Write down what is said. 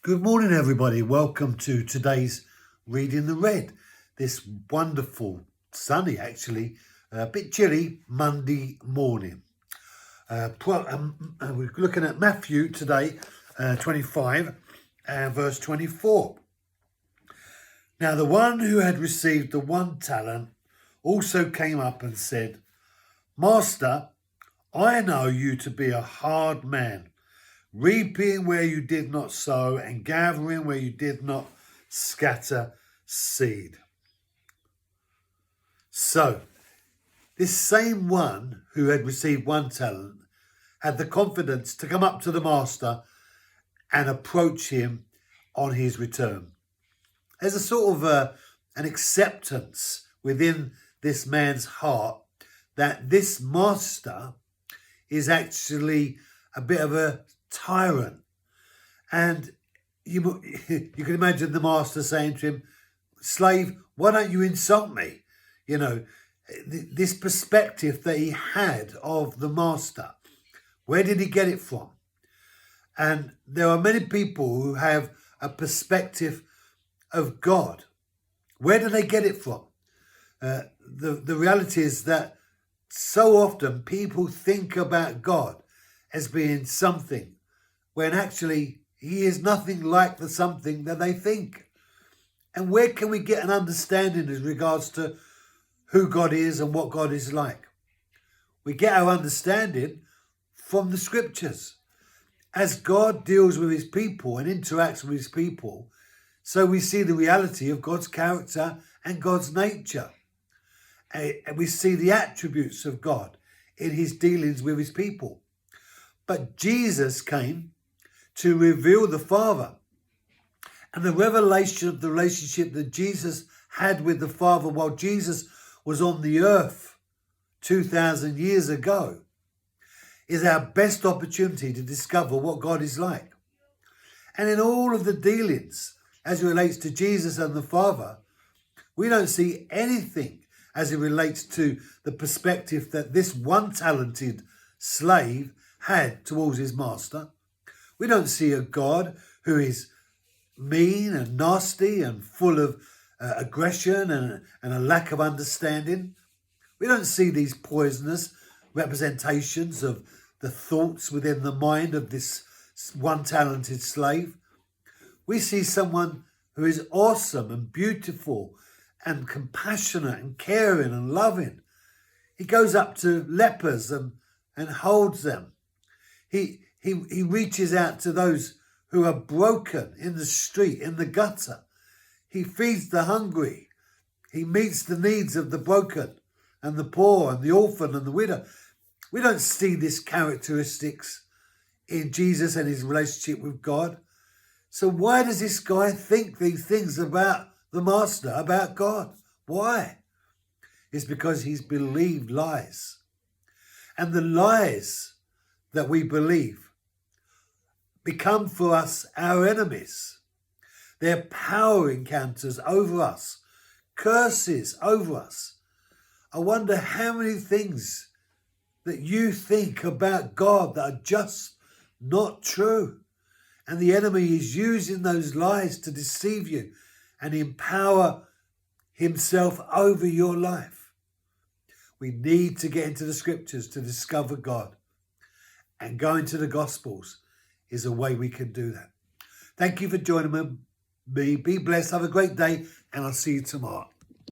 Good morning, everybody. Welcome to today's Reading the Red. This wonderful, sunny, actually, a bit chilly Monday morning. We're looking at Matthew today, 25 and verse 24. Now the one who had received the 1 talent also came up and said, Master, I know you to be a hard man, reaping where you did not sow and gathering where you did not scatter seed. So, this same one who had received 1 talent had the confidence to come up to the master and approach him on his return. There's a sort of an acceptance within this man's heart that this master is actually a bit of a tyrant. And you can imagine the master saying to him, slave, why don't you insult me? You know, this perspective that he had of the master, where did he get it from? And there are many people who have a perspective of God. Where do they get it from? The reality is that so often people think about God as being something when actually he is nothing like the something that they think. And where can we get an understanding as regards to who God is and what God is like? We get our understanding from the scriptures. As God deals with his people and interacts with his people, so we see the reality of God's character and God's nature. And we see the attributes of God in his dealings with his people. But Jesus came to reveal the Father. And the revelation of the relationship that Jesus had with the Father while Jesus was on the earth 2,000 years ago is our best opportunity to discover what God is like. And in all of the dealings as it relates to Jesus and the Father, we don't see anything as it relates to the perspective that this 1 talented slave had towards his master. We don't see a God who is mean and nasty and full of aggression and a lack of understanding. We don't see these poisonous representations of the thoughts within the mind of this 1 talented slave. We see someone who is awesome and beautiful and compassionate and caring and loving. He goes up to lepers and holds them. He reaches out to those who are broken in the street, in the gutter. He feeds the hungry. He meets the needs of the broken and the poor and the orphan and the widow. We don't see these characteristics in Jesus and his relationship with God. So why does this guy think these things about the master, about God? Why? It's because he's believed lies. And the lies that we believe become for us our enemies. They're power encounters over us, curses over us. I wonder how many things that you think about God that are just not true. And the enemy is using those lies to deceive you and empower himself over your life. We need to get into the scriptures to discover God. And going to the Gospels is a way we can do that. Thank you for joining me. Be blessed. Have a great day. And I'll see you tomorrow.